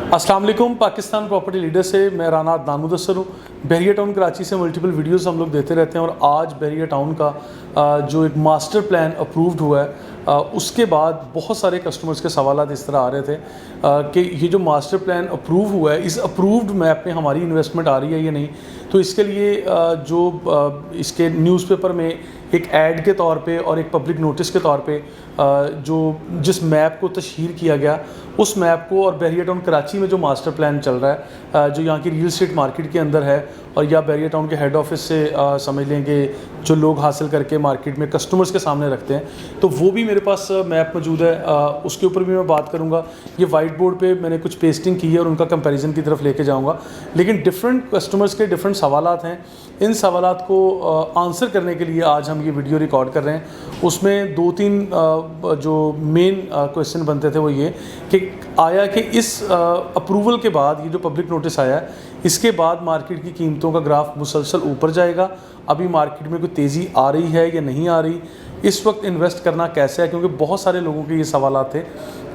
अस्सलाम वालेकुम। Pakistan property leader से मैं राना अदनान मुदस्सर हूँ। बहरिया टाउन कराची से मल्टीपल वीडियोस हम लोग देते रहते हैं और आज बहरिया टाउन का जो एक मास्टर प्लान अप्रूव्ड हुआ है उसके बाद बहुत सारे कस्टमर्स के सवाल इस तरह आ रहे थे कि ये जो मास्टर प्लान अप्रूव हुआ है, इस अप्रूव्ड मैप में हमारी इन्वेस्टमेंट आ रही है या नहीं। तो इसके लिए इसके न्यूज़पेपर में एक ऐड के तौर पे और एक पब्लिक नोटिस के तौर पे जिस मैप को तशहीर किया गया, उस मैप को और बहरिया टाउन कराची में जो मास्टर प्लान चल रहा है जो यहाँ की रियल एस्टेट मार्केट के अंदर है और या बहरिया टाउन के हेड ऑफिस से समझ लेंगे जो लोग हासिल करके मार्केट में कस्टमर्स के सामने रखते हैं, तो वो भी मेरे पास मैप मौजूद है। उसके ऊपर भी मैं बात करूँगा। ये वाइट बोर्ड पे मैंने कुछ पेस्टिंग की है और उनका कंपैरिजन की तरफ लेके जाऊँगा। लेकिन डिफरेंट कस्टमर्स के डिफरेंट सवालात हैं, इन सवालात को आंसर करने के लिए आज हम ये वीडियो रिकॉर्ड कर रहे हैं। उसमें दो तीन जो मेन क्वेश्चन बनते थे वो ये कि आया कि इस अप्रूवल के बाद ये जो पब्लिक नोटिस आया है, इसके बाद मार्केट की कीमतों का ग्राफ मुसलसल ऊपर जाएगा। अभी मार्केट में कोई तेज़ी आ रही है या नहीं आ रही, इस वक्त इन्वेस्ट करना कैसे है, क्योंकि बहुत सारे लोगों के ये सवाल थे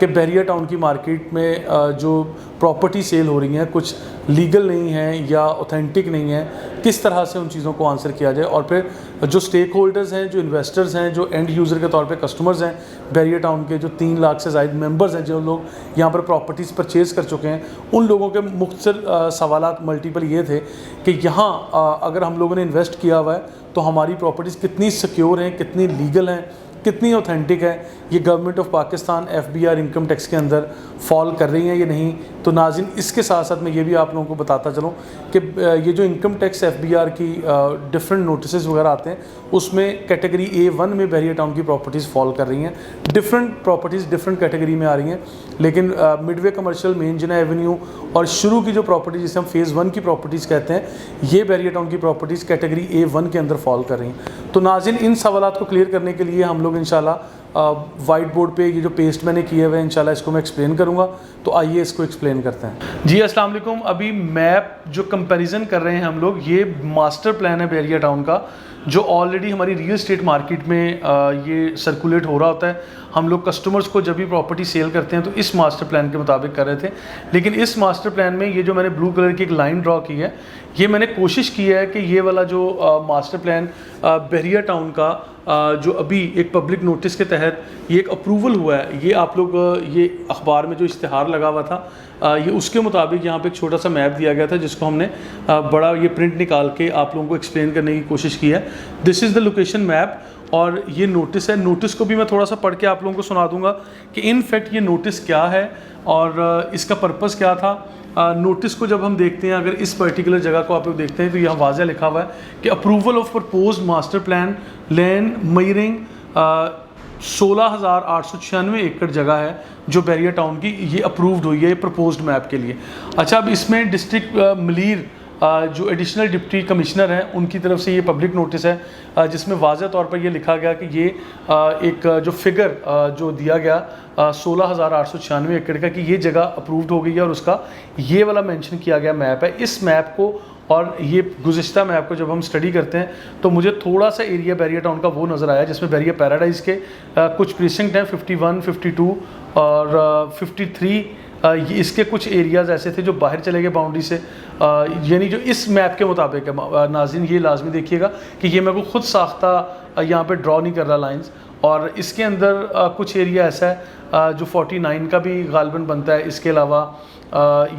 कि बहरिया टाउन की मार्केट में जो प्रॉपर्टी सेल हो रही हैं कुछ लीगल नहीं है या ऑथेंटिक नहीं है, किस तरह से उन चीज़ों को आंसर किया जाए। और फिर जो स्टेक होल्डर्स हैं, जो इन्वेस्टर्स हैं, जो एंड यूज़र के तौर पे कस्टमर्स हैं बहरिया टाउन के, जो 3 लाख से ज़ायद मेंबर्स हैं, जो लोग यहाँ पर प्रॉपर्टीज़ परचेज़ कर चुके हैं, उन लोगों के मुख्तसर सवालात मल्टीपल ये थे कि यहाँ अगर हम लोगों ने इन्वेस्ट किया हुआ है तो हमारी प्रॉपर्टीज़ कितनी सिक्योर हैं, कितनी लीगल हैं, कितनी ऑथेंटिक है, ये government of Pakistan FBR income tax के अंदर फॉल कर रही हैं या नहीं। तो नाज़रीन, इसके साथ साथ मैं ये भी आप लोगों को बताता चलूँ कि ये जो इनकम टैक्स FBR की डिफरेंट नोटिस वगैरह आते हैं, उसमें कैटेगरी A1 में बहरिया टाउन की प्रॉपर्टीज़ फॉल कर रही हैं। डिफरेंट प्रॉपर्टीज़ डिफरेंट कैटेगरी में आ रही हैं, लेकिन मिडवे कमर्शियल, मेन जिना एवेन्यू और शुरू की जो प्रॉपर्टी जिसे हम फेज़ 1 की प्रॉपर्टीज़ कहते हैं, ये बहरिया टाउन की प्रॉपर्टीज़ कैटेगरी A1 के अंदर फॉल कर रही हैं। तो नाज़रीन, इन सवालात को क्लियर करने के लिए हम लोग इंशाल्लाह वाइट बोर्ड पे ये जो पेस्ट मैंने किए हुए हैं, इंशाल्लाह इसको मैं एक्सप्लेन करूंगा। तो आइए इसको एक्सप्लेन करते हैं। जी अस्सलाम वालेकुम। अभी मैप जो कंपैरिजन कर रहे हैं हम लोग, ये मास्टर प्लान है बहरिया टाउन का, जो ऑलरेडी हमारी रियल एस्टेट मार्केट में ये सर्कुलेट हो रहा होता है। हम लोग कस्टमर्स को जब भी प्रॉपर्टी सेल करते हैं तो इस मास्टर प्लान के मुताबिक कर रहे थे, लेकिन इस मास्टर प्लान में ये जो मैंने ब्लू कलर की एक लाइन ड्रॉ की है, ये मैंने कोशिश की है कि ये वाला जो मास्टर प्लान बहरिया टाउन का जो अभी एक पब्लिक नोटिस के तहत ये एक अप्रूवल हुआ है, ये आप लोग ये अखबार में जो इश्तिहार लगा हुआ था ये उसके मुताबिक यहाँ पे एक छोटा सा मैप दिया गया था, जिसको हमने बड़ा ये प्रिंट निकाल के आप लोगों को एक्सप्लेन करने की कोशिश की है। This is the location map और ये नोटिस है। नोटिस को भी मैं थोड़ा सा पढ़ के आप लोगों को सुना दूंगा कि इन फैक्ट ये नोटिस क्या है और इसका पर्पस क्या था। नोटिस को जब हम देखते हैं, अगर इस पर्टिकुलर जगह को आप लोग देखते हैं तो यहाँ वाज़ह लिखा हुआ है कि approval of proposed master plan land मयरिंग 16,896 एकड़ जगह है जो बहरिया टाउन की, ये अप्रूव्ड हुई है प्रपोज्ड मैप के लिए। अच्छा, अब इसमें डिस्ट्रिक्ट मलीर जो एडिशनल डिप्टी कमिश्नर हैं उनकी तरफ से ये पब्लिक नोटिस है जिसमें वाज़ह तौर पर ये लिखा गया कि ये एक जो फिगर जो दिया गया 16,896 एकड़ का, कि ये जगह अप्रूव्ड हो गई है और उसका ये वाला मेंशन किया गया मैप है। इस मैप को और ये गुज़िश्ता मैप को जब हम स्टडी करते हैं तो मुझे थोड़ा सा एरिया बहरिया टाउन का वो नज़र आया जिसमें बहरिया पैराडाइज़ के कुछ प्रीसिंक्ट हैं 51, 52 और 53। इसके कुछ एरियाज़ ऐसे थे जो बाहर चले गए बाउंड्री से, यानी जो इस मैप के मुताबिक है। नाज़रीन, ये लाजमी देखिएगा कि ये मैं को खुद साख्ता यहाँ पे ड्रॉ नहीं कर रहा लाइंस, और इसके अंदर कुछ एरिया ऐसा है जो 49 का भी गालबन बनता है। इसके अलावा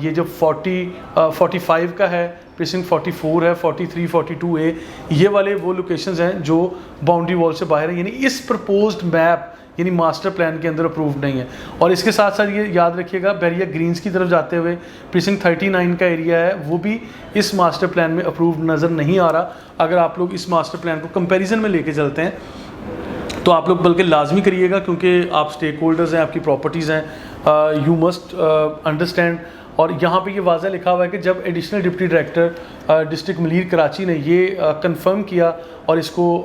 ये जो 45 का है, प्रीसिंक्ट 44 है, 43, 42A, ये वाले वो लोकेशंस हैं जो बाउंड्री वॉल से बाहर है, यानी इस प्रपोज्ड मैप यानी मास्टर प्लान के अंदर अप्रूव्ड नहीं है। और इसके साथ साथ ये याद रखिएगा, बहरिया ग्रीन्स की तरफ जाते हुए प्रीसिंक्ट 39 का एरिया है, वो भी इस मास्टर प्लान में अप्रूव्ड नज़र नहीं आ रहा। अगर आप लोग इस मास्टर प्लान को कंपैरिजन में लेके चलते हैं तो आप लोग बल्कि लाजमी करिएगा, क्योंकि आप स्टेक होल्डर्स हैं, आपकी प्रॉपर्टीज़ हैं, यू मस्ट अंडरस्टैंड। और यहाँ पे ये वाज़ह लिखा हुआ है कि जब additional deputy director district Malir Karachi ने ये कंफर्म किया और इसको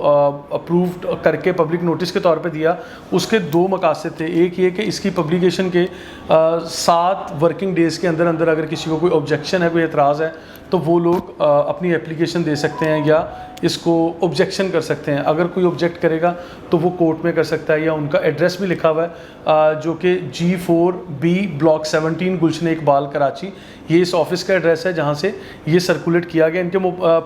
अप्रूव्ड करके पब्लिक नोटिस के तौर पे दिया, उसके 2 मकासद थे। एक ये कि इसकी पब्लिकेशन के 7 वर्किंग डेज़ के अंदर अंदर अगर किसी को कोई ऑब्जेक्शन है, कोई एतराज़ है, तो वो लोग अपनी एप्लीकेशन दे सकते हैं या इसको ऑब्जेक्शन कर सकते हैं। अगर कोई ऑब्जेक्ट करेगा तो वो कोर्ट में कर सकता है, या उनका एड्रेस भी लिखा हुआ है जो कि G4B ब्लॉक 17 गुलशन इकबाल कराची, ये इस ऑफिस का एड्रेस है जहाँ से ये सर्कुलेट किया गया। इनके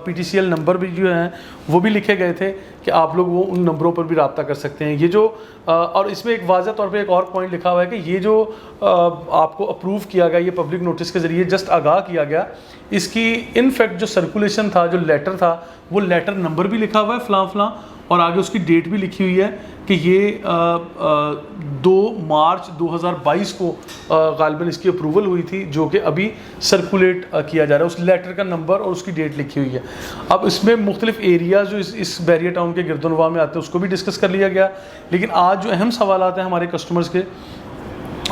PTCL नंबर भी जो हैं वो भी लिखे गए थे कि आप लोग वो उन नंबरों पर भी रब्ता कर सकते हैं। ये जो और इसमें एक वाज़ह तौर पे एक और पॉइंट लिखा हुआ है कि ये जो आपको अप्रूव किया गया, ये पब्लिक नोटिस के ज़रिए जस्ट आगाह किया गया, इसकी इनफैक्ट जो सर्कुलेशन था, जो लेटर था, वो लेटर नंबर भी लिखा हुआ है फ़लाँ फ़लाँ, और आगे उसकी डेट भी लिखी हुई है कि ये 2 मार्च 2022 को गालिबन इसकी अप्रूवल हुई थी, जो कि अभी सर्कुलेट किया जा रहा है। उस लेटर का नंबर और उसकी डेट लिखी हुई है। अब इसमें मुख्तलिफ एरियाज़ जो इस बैरियर टाउन के गिरदोनवा में आते हैं उसको भी डिस्कस कर लिया गया। लेकिन आज जो अहम सवाल आते हैं हमारे कस्टमर्स के,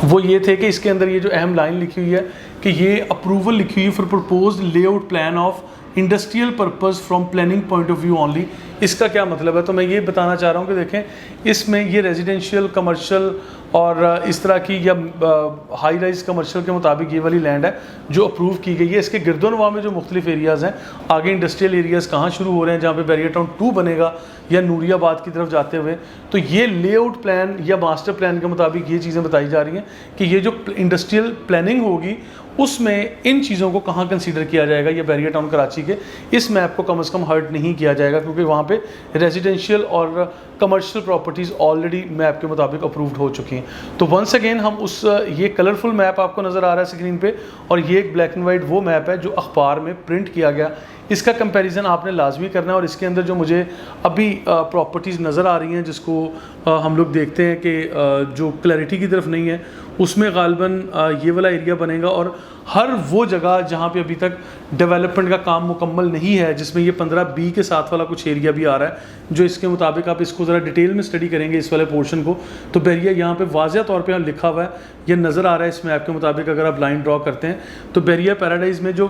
वो ये थे कि इसके अंदर ये जो अहम लाइन लिखी हुई है कि ये अप्रूवल लिखी हुई for proposed layout plan of industrial purpose from planning point of view only. इसका क्या मतलब है? तो मैं ये बताना चाह रहा हूँ कि देखें, इसमें ये रेजिडेंशियल, कमर्शियल और इस तरह की या हाई राइज कमर्शियल के मुताबिक ये वाली लैंड है जो अप्रूव की गई है। इसके गिरदोनवा में जो मुख्तलिफ एरियाज़ हैं, आगे इंडस्ट्रियल एरियाज़ कहाँ शुरू हो रहे हैं, जहाँ पे बैरियर टाउन 2 बनेगा या नूरियाबाद की तरफ जाते हुए, तो ये लेआउट प्लान या मास्टर प्लान के मुताबिक ये चीज़ें बताई जा रही हैं कि ये जो इंडस्ट्रियल प्लानिंग होगी उसमें इन चीज़ों को कहाँ कंसीडर किया जाएगा। ये बैरियर टाउन कराची के इस मैप को कम से कम हर्ट नहीं किया जाएगा, क्योंकि वहाँ पे रेजिडेंशियल और कमर्शियल प्रॉपर्टीज़ ऑलरेडी मैप के मुताबिक अप्रूव्ड हो चुकी हैं। तो वंस अगेन हम उस ये कलरफुल मैप आपको नज़र आ रहा है स्क्रीन पे, और ये एक ब्लैक एंड वाइट वो मैप है जो अखबार में प्रिंट किया गया। इसका कंपैरिजन आपने लाजमी करना है, और इसके अंदर जो मुझे अभी प्रॉपर्टीज़ नज़र आ रही हैं जिसको हम लोग देखते हैं कि जो क्लैरिटी की तरफ नहीं है, उसमें गालिबन ये वाला एरिया बनेगा, और हर वो जगह जहाँ पे अभी तक डेवलपमेंट का काम मुकम्मल नहीं है, जिसमें ये 15B के साथ वाला कुछ एरिया भी आ रहा है, जो इसके मुताबिक आप इसको ज़रा डिटेल में स्टडी करेंगे इस वाले पोर्शन को, तो बैरियर यहाँ पे वाज़ह तौर पे लिखा हुआ है, ये नज़र आ रहा है इस मैप के मुताबिक। अगर आप लाइन ड्रॉ करते हैं तो बैरियर पैराडाइज में जो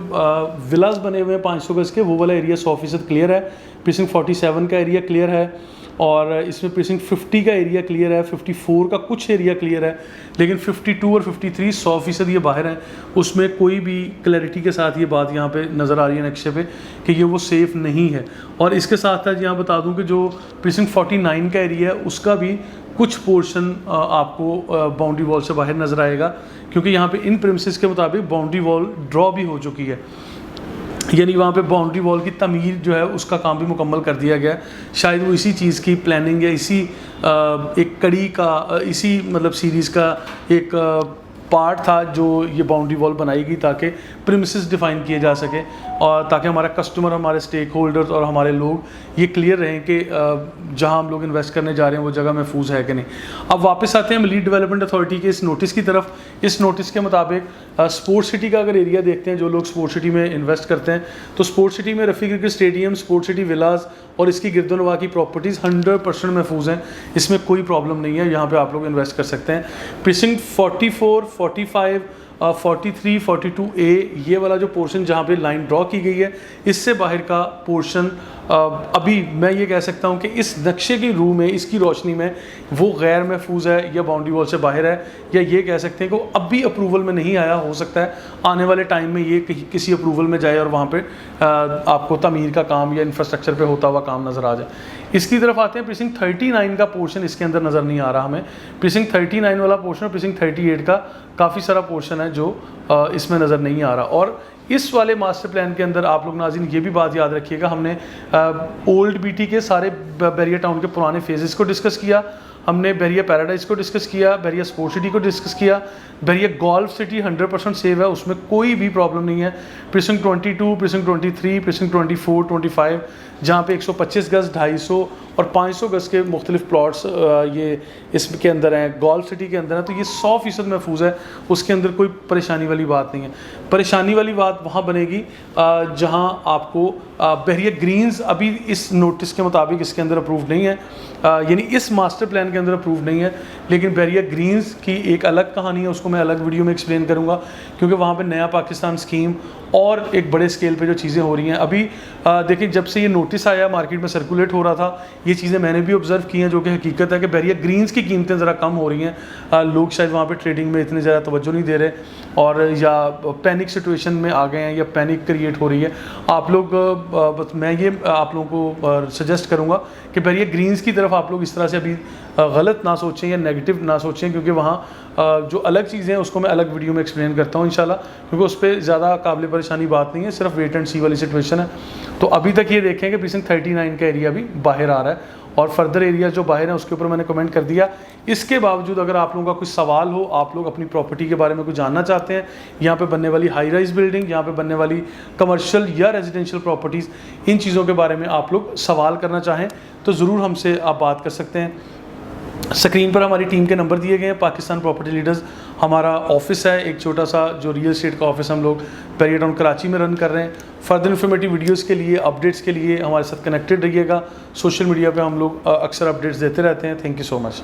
विलास बने हुए हैं 500 गज के, वो वाला एरिया 100% क्लियर है। प्रीसिंक्ट 47 का एरिया क्लियर है, और इसमें प्रीसिंक्ट 50 का एरिया क्लियर है, 54 का कुछ एरिया क्लियर है, लेकिन 52 और 53 100% ये बाहर हैं। उसमें कोई भी क्लैरिटी के साथ ये बात यहाँ पे नज़र आ रही है नक्शे पे कि ये वो सेफ़ नहीं है। और इसके साथ साथ यहाँ बता दूँ कि जो प्रीसिंक्ट 49 का एरिया है उसका भी कुछ पोर्शन आपको बाउंड्री वॉल से बाहर नज़र आएगा, क्योंकि यहाँ पे इन प्रेमिसेस के मुताबिक बाउंड्री वॉल ड्रॉ भी हो चुकी है, यानी वहाँ पे बाउंड्री वॉल की तमीर जो है उसका काम भी मुकम्मल कर दिया गया है। शायद वो इसी चीज़ की प्लानिंग या इसी एक कड़ी का, इसी मतलब सीरीज़ का एक पार्ट था जो ये बाउंड्री वॉल बनाई गई, ताकि प्रीमिसेस डिफ़ाइन किए जा सके, और ताकि हमारा कस्टमर, हमारे स्टेक होल्डर्स और हमारे लोग ये क्लियर रहें कि जहां हम लोग इन्वेस्ट करने जा रहे हैं वो जगह महफूज है कि नहीं। अब वापस आते हैं मलीड डेवलपमेंट अथॉरिटी के इस नोटिस की तरफ। इस नोटिस के मुताबिक स्पोर्ट सिटी का अगर एरिया देखते हैं, जो लोग स्पोर्ट सिटी में इन्वेस्ट करते हैं, तो स्पोर्ट सिटी में Rafi cricket stadium, sport city villas और इसकी गिरदोनवा की प्रॉपर्टीज़ 100% महफूज हैं, इसमें कोई प्रॉब्लम नहीं है, यहाँ पे आप लोग इन्वेस्ट कर सकते हैं। प्रीसिंक्ट 44, 45, 43, 42A ये वाला जो पोर्शन जहाँ पे लाइन ड्रॉ की गई है, इससे बाहर का पोर्शन अभी मैं ये कह सकता हूँ कि इस नक्शे की रूह में, इसकी रोशनी में वो गैर महफूज है या बाउंड्री वॉल से बाहर है, या ये कह सकते हैं कि वो अभी अप्रूवल में नहीं आया। हो सकता है आने वाले टाइम में ये किसी अप्रूवल में जाए और वहाँ पे आपको तमीर का काम या इंफ्रास्ट्रक्चर पे होता हुआ काम नज़र आ जाए। इसकी तरफ आते हैं, प्रीसिंक्ट 39 का पोर्शन इसके अंदर नज़र नहीं आ रहा हमें। प्रीसिंक्ट 39 वाला पोर्शन और प्रीसिंक्ट 38 का काफ़ी सारा पोर्शन है जो इसमें नज़र नहीं आ रहा। और इस वाले मास्टर प्लान के अंदर आप लोग नाज़रीन ये भी बात याद रखिएगा, हमने ओल्ड BT के सारे बैरियर टाउन के पुराने फेजेस को डिस्कस किया, हमने बैरियर पैराडाइज को डिस्कस किया, बैरियर स्पोर्ट सिटी को डिस्कस किया, बैरियर गोल्फ सिटी 100% सेव है, उसमें कोई भी प्रॉब्लम नहीं है। प्रीसिंक्ट 22, प्रीसिंक्ट 23, प्रीसिंक्ट 24, 25 जहाँ पे 125 गज़, 250 और 500 गज़ के मुख्तलिफ प्लॉट्स ये इसके अंदर हैं, गोल्फ सिटी के अंदर है, तो ये 100% महफूज है, उसके अंदर कोई परेशानी वाली बात नहीं है। परेशानी वाली बात वहाँ बनेगी जहाँ आपको बैरियर ग्रीन्स अभी इस नोटिस के मुताबिक इसके अंदर अप्रूव नहीं है, यानी इस मास्टर प्लान के अंदर अप्रूव नहीं है, लेकिन बैरियर ग्रीन्स की एक अलग कहानी है, उसको मैं अलग वीडियो में एक्सप्लेन करूँगा, क्योंकि वहाँ पे नया पाकिस्तान स्कीम और एक बड़े स्केल पे जो चीज़ें हो रही हैं। अभी देखिए, जब से ये नोटिस आया मार्केट में सर्कुलेट हो रहा था, ये चीज़ें मैंने भी ऑब्जर्व की हैं, जो कि हकीकत है कि बैरियर ग्रीन्स की कीमतें ज़रा कम हो रही हैं। लोग शायद वहाँ पे ट्रेडिंग में इतनी ज़्यादा तवज्जो नहीं दे रहे, और या पैनिक सिचुएशन में आ गए हैं, या पैनिक क्रिएट हो रही है। आप लोग मैं ये आप लोगों को सजेस्ट करूँगा कि बैरियर ग्रीन्स की तरफ आप लोग इस तरह से अभी गलत ना सोचें या नेगेटिव ना सोचें, क्योंकि वहाँ जो अलग चीज़ें हैं उसको मैं अलग वीडियो में एक्सप्लेन करता हूँ इंशाल्लाह, क्योंकि उस पर ज़्यादा काबिल परेशानी बात नहीं है, सिर्फ वेट एंड सी वाली सिचुएशन है। तो अभी तक ये देखें कि प्रीसिंक्ट 39 का एरिया भी बाहर आ रहा है और फर्दर एरिया जो बाहर है उसके ऊपर मैंने कमेंट कर दिया। इसके बावजूद अगर आप लोगों का कुछ सवाल हो, आप लोग अपनी प्रॉपर्टी के बारे में कुछ जानना चाहते हैं, यहाँ पे बनने वाली हाई राइज बिल्डिंग, यहाँ पे बनने वाली कमर्शियल या रेजिडेंशियल प्रॉपर्टीज़, इन चीज़ों के बारे में आप लोग सवाल करना चाहें तो ज़रूर हमसे आप बात कर सकते हैं। स्क्रीन पर हमारी टीम के नंबर दिए गए हैं। पाकिस्तान प्रॉपर्टी लीडर्स हमारा ऑफिस है, एक छोटा सा जो रियल एस्टेट का ऑफिस हम लोग बैरियर टाउन कराची में रन कर रहे हैं। फर्दर इन्फॉर्मेटिव वीडियोस के लिए, अपडेट्स के लिए हमारे साथ कनेक्टेड रहिएगा। सोशल मीडिया पे हम लोग अक्सर अपडेट्स देते रहते हैं। Thank you so much.